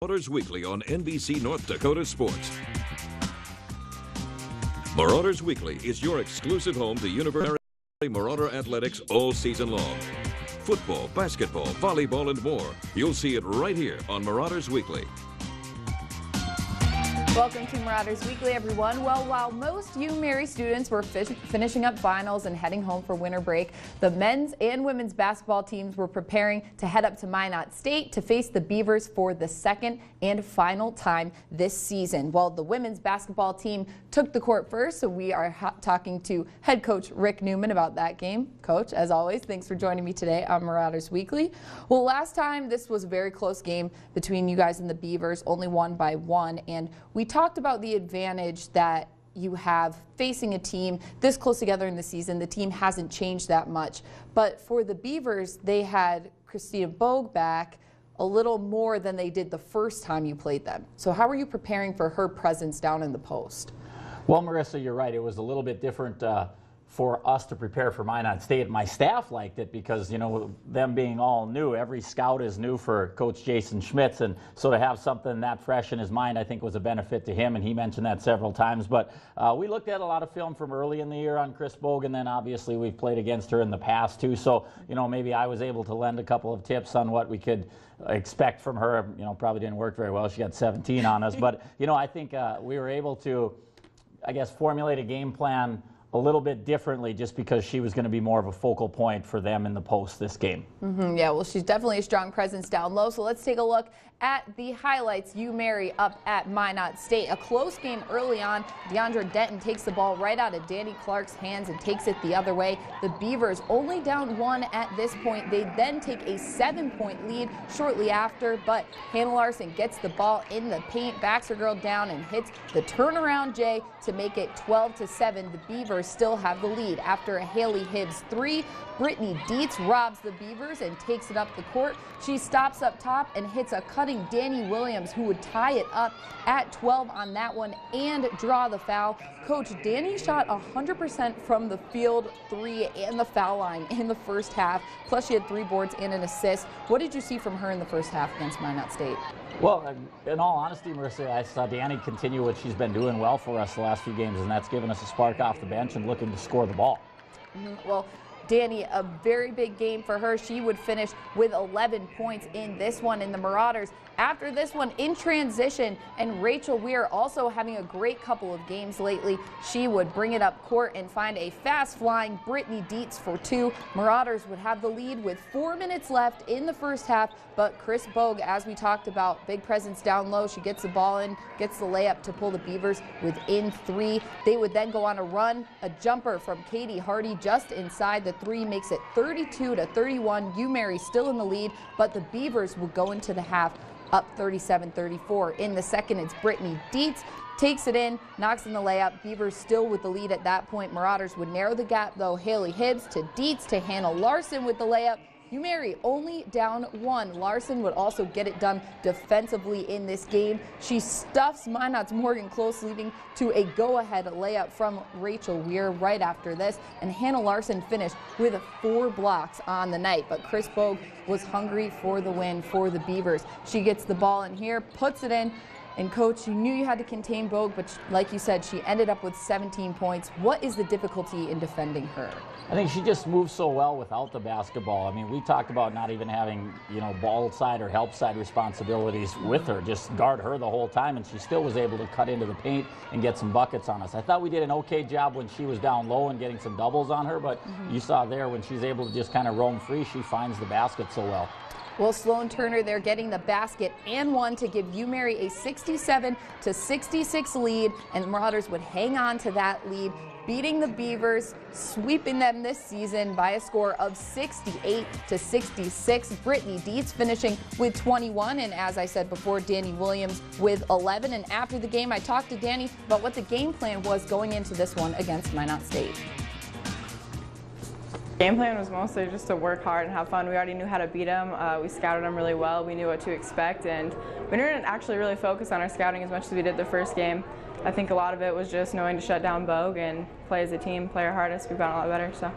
Marauders Weekly on NBC North Dakota Sports. Marauders Weekly is your exclusive home to University Marauder athletics all season long. Football, basketball, volleyball, and more. You'll see it right here on Marauders Weekly. Welcome to Marauders Weekly, everyone. Well, while most UMary students were finishing up finals and heading home for winter break, the men's and women's basketball teams were preparing to head up to Minot State to face the Beavers for the second and final time this season. Well, the women's basketball team took the court first, so we are talking to head coach Rick Newman about that game. Coach, as always, thanks for joining me today on Marauders Weekly. Well, last time this was a very close game between you guys and the Beavers, only won by 1, and we talked about the advantage that you have facing a team this close together in the season. The team hasn't changed that much, but for the Beavers, they had Christina Bogue back a little more than they did the first time you played them. So how are you preparing for her presence down in the post? Well, Marissa, you're right. It was a little bit different for us to prepare for Minot State. My staff liked it because, you know, them being all new, every scout is new for Coach Jason Schmitz, and so to have something that fresh in his mind, I think was a benefit to him, and he mentioned that several times. But we looked at a lot of film from early in the year on Chris Bogue, and then obviously we've played against her in the past too, so, you know, maybe I was able to lend a couple of tips on what we could expect from her. You know, probably didn't work very well. She got 17 on us, but, you know, I think we were able to, I guess, formulate a game plan a little bit differently just because she was going to be more of a focal point for them in the post this game. Yeah, well, she's definitely a strong presence down low, so let's take a look at the highlights. UMary up at Minot State. A close game early on. Deandra Denton takes the ball right out of Danny Clark's hands and takes it the other way. The Beavers only down 1 at this point. They then take a 7-point lead shortly after, but Hannah Larson gets the ball in the paint, backs her girl down, and hits the turnaround J to make it 12-7. The Beavers still have the lead after a Haley Hibbs 3. Brittany Dietz robs the Beavers and takes it up the court. She stops up top and hits a cutting Danny Williams, who would tie it up at 12 on that one and draw the foul. Coach, Danny shot 100% from the field 3 and the foul line in the first half. Plus she had 3 boards and an assist. What did you see from her in the first half against Minot State? Well, in all honesty, Marissa, I saw Danny continue what she's been doing well for us the last few games, and that's given us a spark off the bench and looking to score the ball. Well, Danny, a very big game for her. She would finish with 11 points in this one in the Marauders. After this one, in transition, and Rachel Weir also having a great couple of games lately, she would bring it up court and find a fast-flying Brittany Dietz for 2. Marauders would have the lead with 4 minutes left in the first half, but Chris Bogue, as we talked about, big presence down low. She gets the ball in, gets the layup to pull the Beavers within 3. They would then go on a run. A jumper from Katie Hardy just inside the 3 makes it 32-31. UMary still in the lead, but the Beavers will go into the half up 37-34. In the second, it's Brittany Dietz. Takes it in, knocks in the layup. Beavers still with the lead at that point. Marauders would narrow the gap, though. Haley Hibbs to Dietz to Hannah Larson with the layup. UMary only down 1. Larson would also get it done defensively in this game. She stuffs Minot's Morgan Close, leading to a go-ahead layup from Rachel Weir right after this. And Hannah Larson finished with 4 blocks on the night. But Chris Bogue was hungry for the win for the Beavers. She gets the ball in here, puts it in. And Coach, you knew you had to contain Bogue, but like you said, she ended up with 17 points. What is the difficulty in defending her? I think she just moves so well without the basketball. I mean, we talked about not even having, you know, ball side or help side responsibilities with her, just guard her the whole time, and she still was able to cut into the paint and get some buckets on us. I thought we did an okay job when she was down low and getting some doubles on her, but you saw there when she's able to just kind of roam free, she finds the basket so well. Well, Sloan Turner there getting the basket and 1 to give UMary a 67-66 lead, and the Marauders would hang on to that lead, beating the Beavers, sweeping them this season by a score of 68-66. Brittany Dietz finishing with 21, and as I said before, Danny Williams with 11. And after the game, I talked to Danny about what the game plan was going into this one against Minot State. Game plan was mostly just to work hard and have fun. We already knew how to beat them. We scouted them really well. We knew what to expect, and we didn't actually really focus on our scouting as much as we did the first game. I think a lot of it was just knowing to shut down Bogue and play as a team, play our hardest. We've gotten a lot better. So.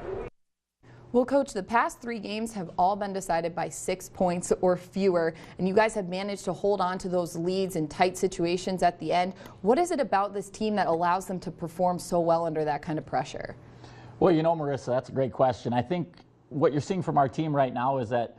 Well, Coach, the past 3 games have all been decided by 6 points or fewer, and you guys have managed to hold on to those leads in tight situations at the end. What is it about this team that allows them to perform so well under that kind of pressure? Well, Marissa, that's a great question. I think what you're seeing from our team right now is that,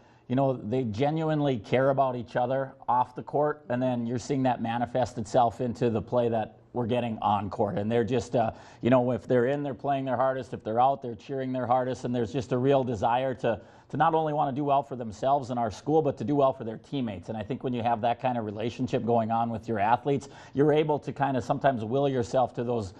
they genuinely care about each other off the court, and then you're seeing that manifest itself into the play that we're getting on court. And they're just, if they're in, they're playing their hardest. If they're out, they're cheering their hardest. And there's just a real desire to not only want to do well for themselves and our school, but to do well for their teammates. And I think when you have that kind of relationship going on with your athletes, you're able to kind of sometimes will yourself to those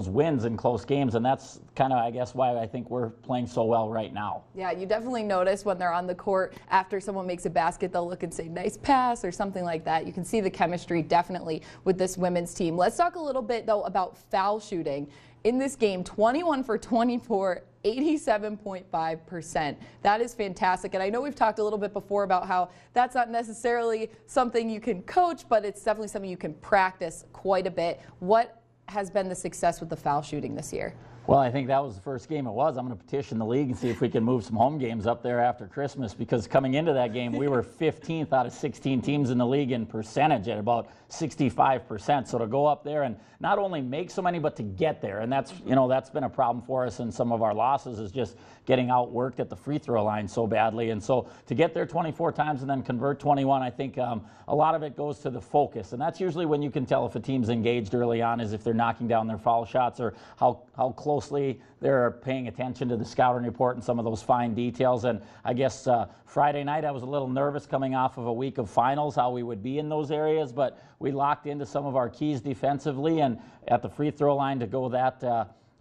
wins in close games, and that's kind of, I guess, why I think we're playing so well right now. Yeah, you definitely notice when they're on the court, after someone makes a basket, they'll look and say, nice pass, or something like that. You can see the chemistry definitely with this women's team. Let's talk a little bit, though, about foul shooting. In this game, 21 for 24, 87.5%. That is fantastic. And I know we've talked a little bit before about how that's not necessarily something you can coach, but it's definitely something you can practice quite a bit. What has been the success with the foul shooting this year? Well, I think that was the first game it was. I'm going to petition the league and see if we can move some home games up there after Christmas, because coming into that game, we were 15th out of 16 teams in the league in percentage at about 65%. So to go up there and not only make so many, but to get there. And that's, that's been a problem for us in some of our losses, is just getting outworked at the free throw line so badly. And so to get there 24 times and then convert 21, I think a lot of it goes to the focus. And that's usually when you can tell if a team's engaged early on, is if they're knocking down their foul shots, or how closely they're paying attention to the scouting report and some of those fine details. And I guess Friday night I was a little nervous coming off of a week of finals, how we would be in those areas, but we locked into some of our keys defensively, and at the free throw line to go that,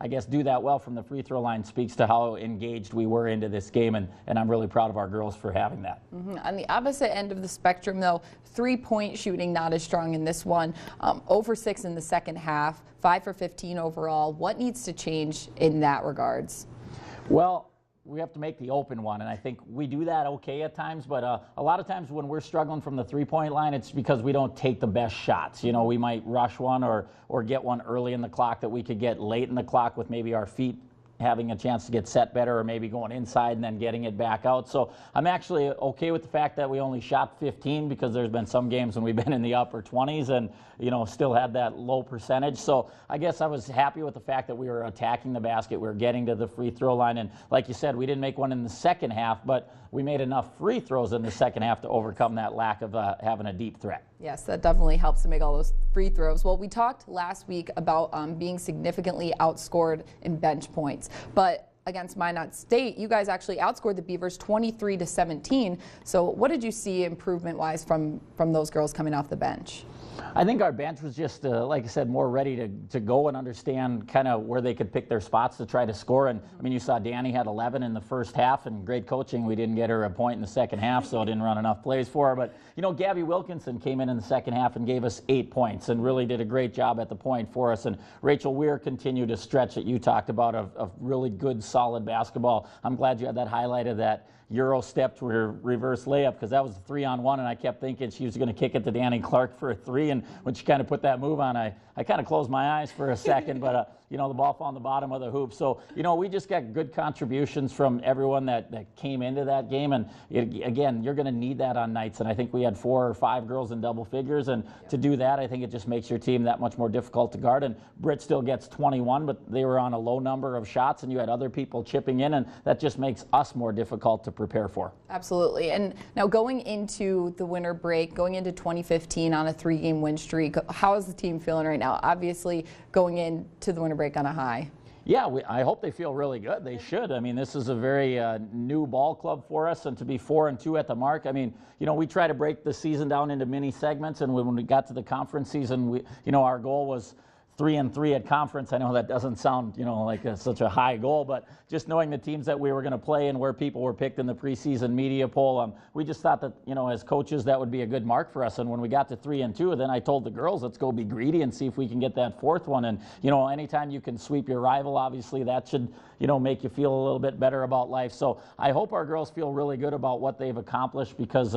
I guess, do that well from the free throw line speaks to how engaged we were into this game, and I'm really proud of our girls for having that. On the opposite end of the spectrum, though, 3-point shooting not as strong in this one. 0 for 6 in the second half, 5 for 15 overall. What needs to change in that regards? Well, we have to make the open one, and I think we do that okay at times, but a lot of times when we're struggling from the three-point line, it's because we don't take the best shots. We might rush one or get one early in the clock that we could get late in the clock with maybe our feet having a chance to get set better, or maybe going inside and then getting it back out. So I'm actually okay with the fact that we only shot 15, because there's been some games when we've been in the upper 20s and still had that low percentage. So I guess I was happy with the fact that we were attacking the basket, we were getting to the free throw line, and like you said, we didn't make one in the second half, but we made enough free throws in the second half to overcome that lack of having a deep threat. Yes, that definitely helps to make all those free throws. Well, we talked last week about being significantly outscored in bench points, but against Minot State, you guys actually outscored the Beavers 23-17. So what did you see improvement-wise from those girls coming off the bench? I think our bench was just, like I said, more ready to go and understand kind of where they could pick their spots to try to score. And I mean, you saw Danny had 11 in the first half, and great coaching. We didn't get her a point in the second half, so didn't run enough plays for her. But, Gabby Wilkinson came in the second half and gave us 8 points and really did a great job at the point for us. And Rachel Weir continued a stretch that you talked about of really good, solid basketball. I'm glad you had that highlighted, that Euro step to her reverse layup, because that was a 3-on-1, and I kept thinking she was going to kick it to Danny Clark for a 3, and when she kind of put that move on, I kind of closed my eyes for a second, but the ball fell on the bottom of the hoop. So we just got good contributions from everyone that came into that game, and again, you're going to need that on nights, and I think we had 4 or 5 girls in double figures, and to do that, I think it just makes your team that much more difficult to guard. And Britt still gets 21, but they were on a low number of shots, and you had other people chipping in, and that just makes us more difficult to prepare for. Absolutely. And now going into the winter break, going into 2015 on a 3-game win streak, how is the team feeling right now? Obviously going into the winter break on a high. Yeah, I hope they feel really good. They should. I mean, this is a very new ball club for us, and to be 4-2 at the mark. I mean, we try to break the season down into mini segments, and when we got to the conference season, our goal was 3-3 at conference. I know that doesn't sound, like such a high goal, but just knowing the teams that we were going to play and where people were picked in the preseason media poll, we just thought that, as coaches, that would be a good mark for us. And when we got to 3-2, then I told the girls, let's go be greedy and see if we can get that 4th one. And, anytime you can sweep your rival, obviously that should, make you feel a little bit better about life. So I hope our girls feel really good about what they've accomplished, because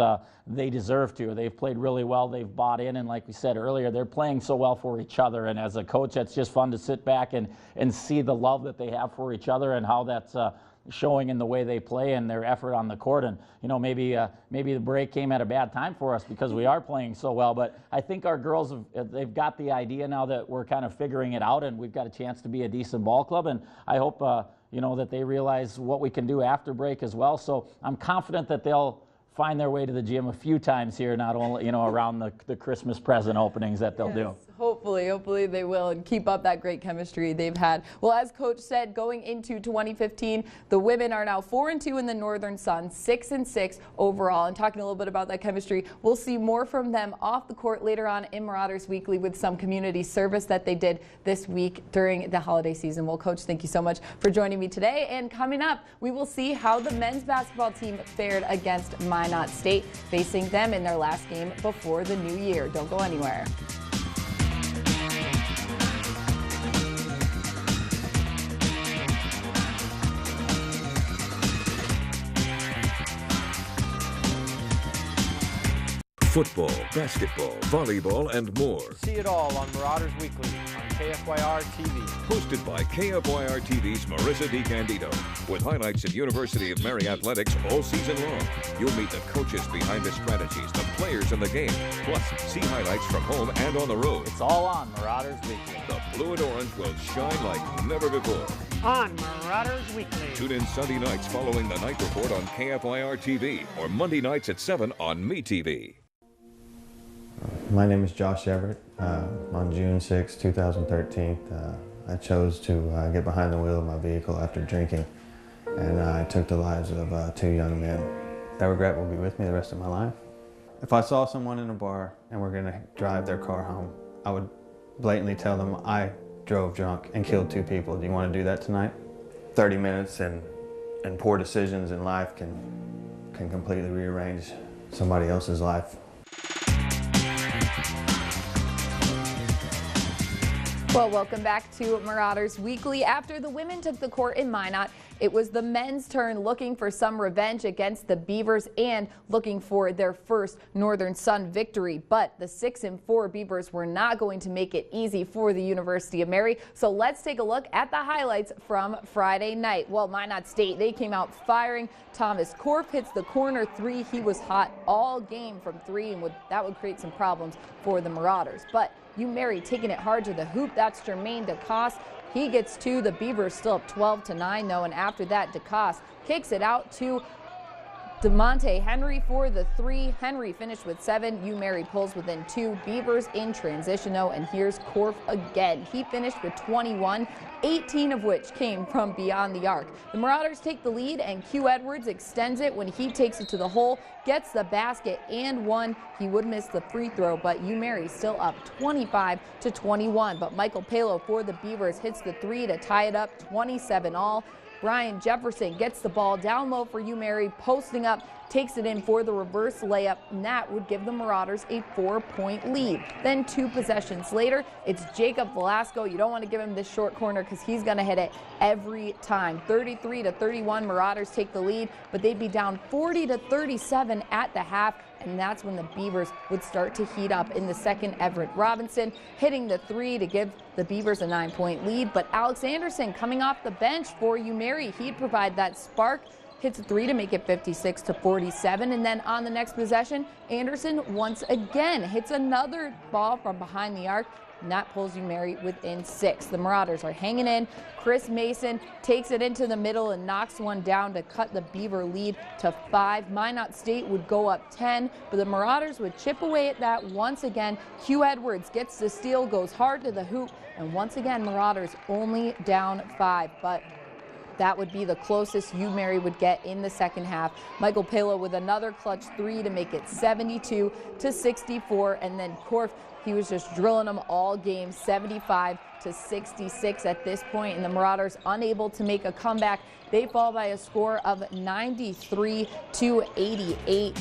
they deserve to. They've played really well. They've bought in. And like we said earlier, they're playing so well for each other. And as a coach, that's just fun to sit back and see the love that they have for each other, and how that's showing in the way they play and their effort on the court. And maybe the break came at a bad time for us because we are playing so well. But I think our girls they've got the idea now that we're kind of figuring it out, and we've got a chance to be a decent ball club. And I hope that they realize what we can do after break as well. So I'm confident that they'll find their way to the gym a few times here, not only around the Christmas present openings that they'll do. Hopefully they will, and keep up that great chemistry they've had. Well, as Coach said, going into 2015, the women are now 4-2 in the Northern Sun, 6-6 overall. And talking a little bit about that chemistry, we'll see more from them off the court later on in Marauders Weekly with some community service that they did this week during the holiday season. Well, Coach, thank you so much for joining me today. And coming up, we will see how the men's basketball team fared against Minot State, facing them in their last game before the new year. Don't go anywhere. Football, basketball, volleyball, and more. See it all on Marauders Weekly on KFYR TV. Hosted by KFYR TV's Marissa DiCandido. With highlights of University of Mary athletics all season long. You'll meet the coaches behind the strategies, the players in the game. Plus, see highlights from home and on the road. It's all on Marauders Weekly. The blue and orange will shine like never before. On Marauders Weekly. Tune in Sunday nights following the night report on KFYR TV or Monday nights at 7 on MeTV. My name is Josh Everett. On June 6, 2013, I chose to get behind the wheel of my vehicle after drinking, and I took the lives of 2 young men. That regret will be with me the rest of my life. If I saw someone in a bar and we're going to drive their car home, I would blatantly tell them I drove drunk and killed 2 people. Do you want to do that tonight? 30 minutes and poor decisions in life can completely rearrange somebody else's life. Well, welcome back to Marauders Weekly. After the women took the court in Minot, it was the men's turn, looking for some revenge against the Beavers and looking for their first Northern Sun victory. But the 6-4 Beavers were not going to make it easy for the University of Mary. So let's take a look at the highlights from Friday night. Well, Minot State, they came out firing. Thomas Korf hits the corner 3. He was hot all game from 3, and that would create some problems for the Marauders. But Mary taking it hard to the hoop. That's Jermaine DeCoste. He gets 2. The Beavers still up 12-9 though, and after that, DeCoste kicks it out to DeMonte Henry for the 3. Henry finished with 7. Mary pulls within 2. Beavers in transition though, and here's Korf again. He finished with 21, 18 of which came from beyond the arc. The Marauders take the lead, and Q Edwards extends it when he takes it to the hole, gets the basket and 1. He would miss the free throw, but Mary still up 25-21. But Michael Palo for the Beavers hits the 3 to tie it up 27 all. Brian Jefferson gets the ball down low for Mary, posting up, takes it in for the reverse layup, and that would give the Marauders a 4-point lead. Then 2 possessions later, it's Jacob Velasco. You don't want to give him this short corner because he's going to hit it every time. 33-31, Marauders take the lead, but they'd be down 40-37 at the half, and that's when the Beavers would start to heat up in the second. Everett Robinson hitting the 3 to give the Beavers a 9-point lead, but Alex Anderson coming off the bench for Mary, he'd provide that spark. Hits a 3 to make it 56-47, and then on the next possession, Anderson once again hits another ball from behind the arc, and that pulls Mary within 6. The Marauders are hanging in. Chris Mason takes it into the middle and knocks one down to cut the Beaver lead to 5. Minot State would go up 10, but the Marauders would chip away at that once again. Q Edwards gets the steal, goes hard to the hoop, and once again, Marauders only down 5. But that would be the closest Mary would get in the second half. Michael Palo with another clutch 3 to make it 72-64, and then Korf, he was just drilling them all game, 75-66 at this point, and the Marauders unable to make a comeback. They fall by a score of 93-88.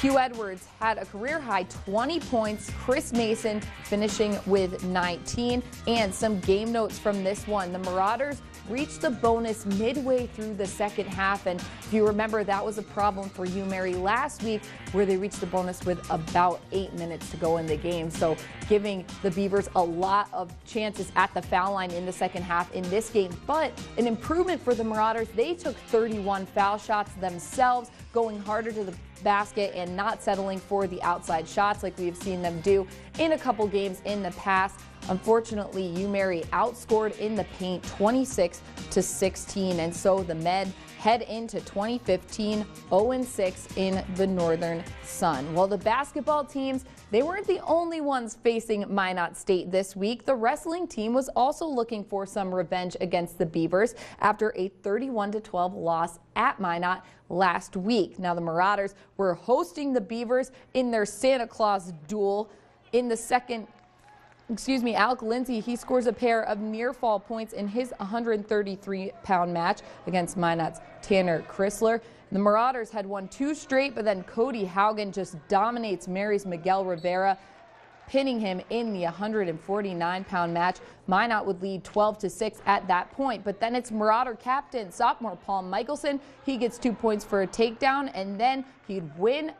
Q Edwards had a career-high 20 points. Chris Mason finishing with 19. And some game notes from this one. The Marauders reached the bonus midway through the second half. And if you remember, that was a problem for UMary last week, where they reached the bonus with about 8 minutes to go in the game. So giving the Beavers a lot of chances at the foul line in the second half in this game. But an improvement for the Marauders. They took 31 foul shots themselves, going harder to the basket and not settling for the outside shots like we've seen them do in a couple games in the past. Unfortunately, UMary outscored in the paint 26-16, and so the Med head into 2015 0-6 in the Northern Sun. Well, the basketball teams, they weren't the only ones facing Minot State this week. The wrestling team was also looking for some revenge against the Beavers after a 31-12 loss at Minot last week. Now, the Marauders were hosting the Beavers in their Santa Claus duel in the second. Alec Lindsay, he scores a pair of near fall points in his 133-pound match against Minot's Tanner Chrysler. The Marauders had won 2 straight, but then Cody Haugen just dominates Mary's Miguel Rivera, pinning him in the 149-pound match. Minot would lead 12-6 at that point, but then it's Marauder captain, sophomore Paul Michelson. He gets 2 points for a takedown, and then he'd win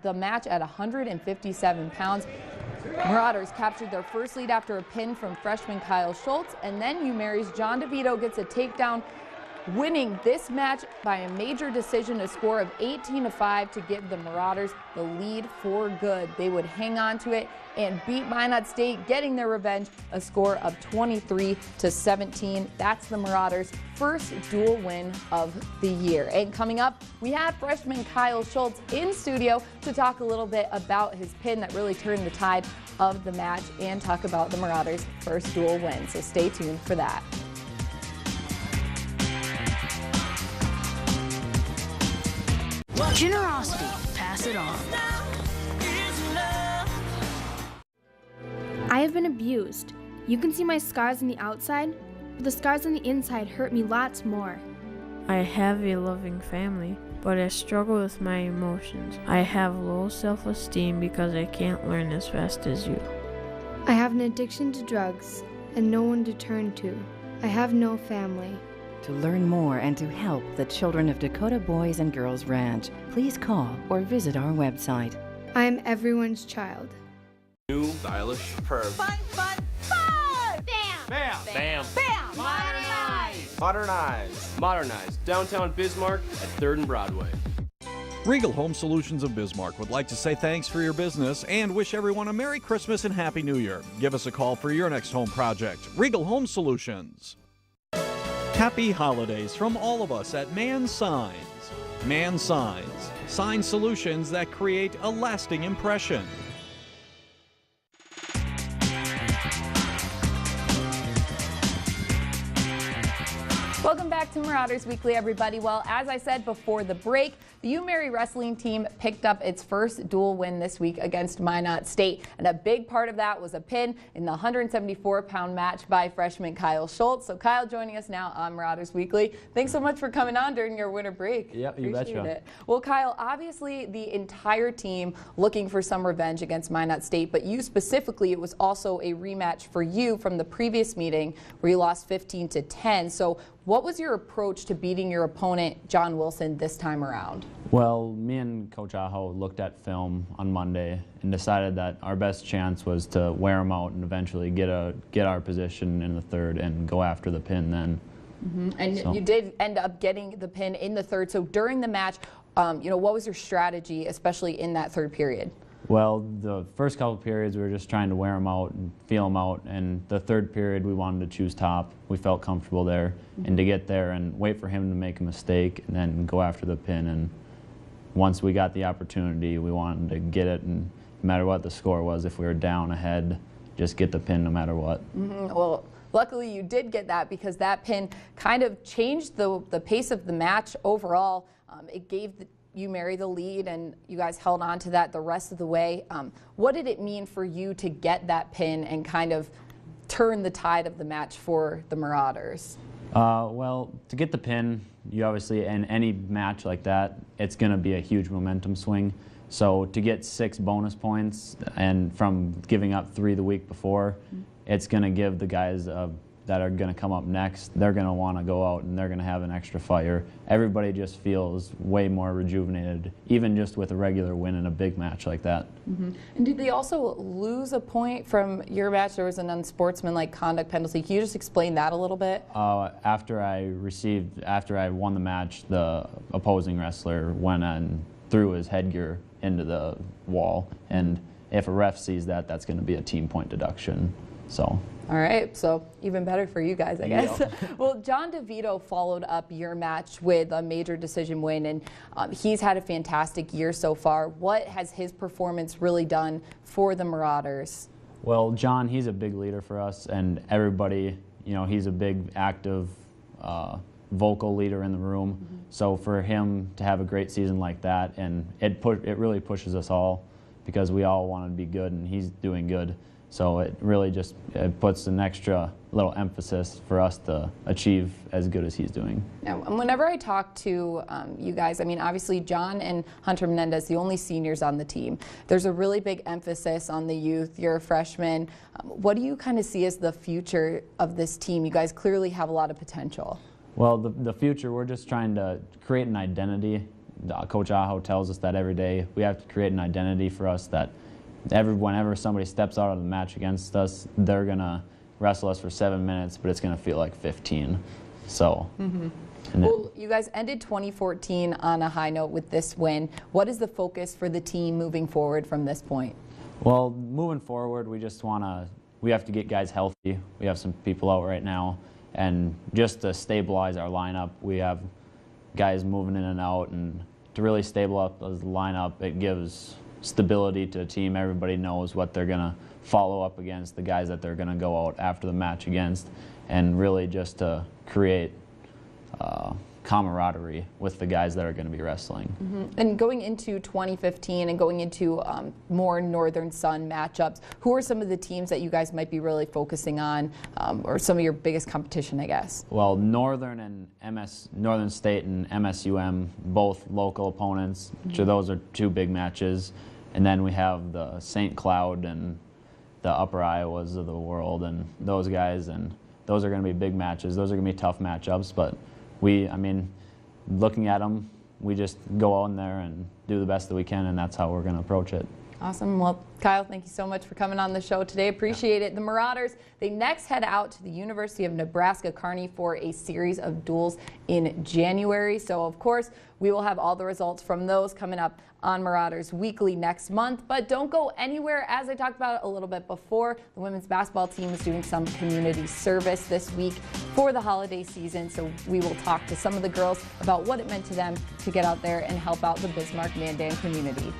the match at 157 pounds. Marauders captured their first lead after a pin from freshman Kyle Schultz, and then UMary's John DeVito gets a takedown, winning this match by a major decision, a score of 18-5 to give the Marauders the lead for good. They would hang on to it and beat Minot State, getting their revenge, a score of 23-17. That's the Marauders' first dual win of the year. And coming up, we have freshman Kyle Schultz in studio to talk a little bit about his pin that really turned the tide of the match and talk about the Marauders' first dual win. So stay tuned for that. Generosity, pass it on. I have been abused. You can see my scars on the outside, but the scars on the inside hurt me lots more. I have a loving family, but I struggle with my emotions. I have low self-esteem because I can't learn as fast as you. I have an addiction to drugs and no one to turn to. I have no family. To learn more and to help the children of Dakota Boys and Girls Ranch, please call or visit our website. I am everyone's child. New, stylish, superb. Fun! Bam! Bam! Bam! Modernize! Modernize. Modernize. Downtown Bismarck at 3rd and Broadway. Regal Home Solutions of Bismarck would like to say thanks for your business and wish everyone a Merry Christmas and Happy New Year. Give us a call for your next home project. Regal Home Solutions. Happy holidays from all of us at Man Signs. Man Signs. Sign solutions that create a lasting impression. Welcome back to Marauders Weekly, everybody. Well, as I said before the break, the UMary wrestling team picked up its first dual win this week against Minot State, and a big part of that was a pin in the 174-pound match by freshman Kyle Schultz. So Kyle joining us now on Marauders Weekly. Thanks so much for coming on during your winter break. Yep, you betcha. It. Well, Kyle, obviously the entire team looking for some revenge against Minot State, but you specifically, it was also a rematch for you from the previous meeting where you lost 15-10. So what was your approach to beating your opponent, John Wilson, this time around? Well, me and Coach Aho looked at film on Monday and decided that our best chance was to wear them out and eventually get our position in the third and go after the pin then. And you did end up getting the pin in the third. So during the match, what was your strategy, especially in that third period? Well, the first couple periods we were just trying to wear them out and feel them out, and the third period we wanted to choose top. We felt comfortable there, and to get there and wait for him to make a mistake and then go after the pin. And once we got the opportunity, we wanted to get it, and no matter what the score was, if we were down ahead, just get the pin no matter what. Well, luckily you did get that, because that pin kind of changed the pace of the match overall. It gave UMary the lead, and you guys held on to that the rest of the way. What did it mean for you to get that pin and kind of turn the tide of the match for the Marauders? Well, to get the pin, you obviously, in any match like that, it's going to be a huge momentum swing. So to get 6 bonus points and from giving up 3 the week before, it's going to give the guys a that are going to come up next, they're going to want to go out and they're going to have an extra fire. Everybody just feels way more rejuvenated, even just with a regular win in a big match like that. And did they also lose a point from your match? There was an unsportsmanlike conduct penalty. Can you just explain that a little bit? After I won the match, the opposing wrestler went and threw his headgear into the wall, and if a ref sees that, that's going to be a team point deduction. So. All right, so even better for you guys, I guess. Well, John DeVito followed up your match with a major decision win, and he's had a fantastic year so far. What has his performance really done for the Marauders? Well, John, he's a big leader for us, and everybody, you know, he's a big, active, vocal leader in the room. So for him to have a great season like that, and it really pushes us all, because we all want to be good, and he's doing good. So it really just puts an extra little emphasis for us to achieve as good as he's doing. Now, whenever I talk to you guys, I mean, obviously John and Hunter Menendez, the only seniors on the team, there's a really big emphasis on the youth. You're a freshman. What do you kind of see as the future of this team? You guys clearly have a lot of potential. Well, the future, we're just trying to create an identity. Coach Aho tells us that every day. We have to create an identity for us that whenever somebody steps out of the match against us, they're going to wrestle us for 7 minutes, but it's going to feel like 15. So. Well, you guys ended 2014 on a high note with this win. What is the focus for the team moving forward from this point? Well, moving forward, we have to get guys healthy. We have some people out right now, and just to stabilize our lineup, we have guys moving in and out, and to really stabilize the lineup, it gives stability to the team. Everybody knows what they're going to follow up against, the guys that they're going to go out after the match against, and really just to create camaraderie with the guys that are going to be wrestling. And going into 2015 and going into more Northern Sun matchups, who are some of the teams that you guys might be really focusing on, or some of your biggest competition, I guess? Well, Northern State and MSUM, both local opponents. So those are two big matches. And then we have the St. Cloud and the Upper Iowas of the world, and those guys, and those are going to be big matches. Those are going to be tough matchups, but looking at them, we just go out in there and do the best that we can, and that's how we're going to approach it. Awesome. Well, Kyle, thank you so much for coming on the show today. Appreciate it. The Marauders, they next head out to the University of Nebraska-Kearney for a series of duels in January. So, of course, we will have all the results from those coming up on Marauders Weekly next month. But don't go anywhere. As I talked about a little bit before, the women's basketball team is doing some community service this week for the holiday season. So we will talk to some of the girls about what it meant to them to get out there and help out the Bismarck-Mandan community.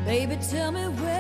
Baby, tell me where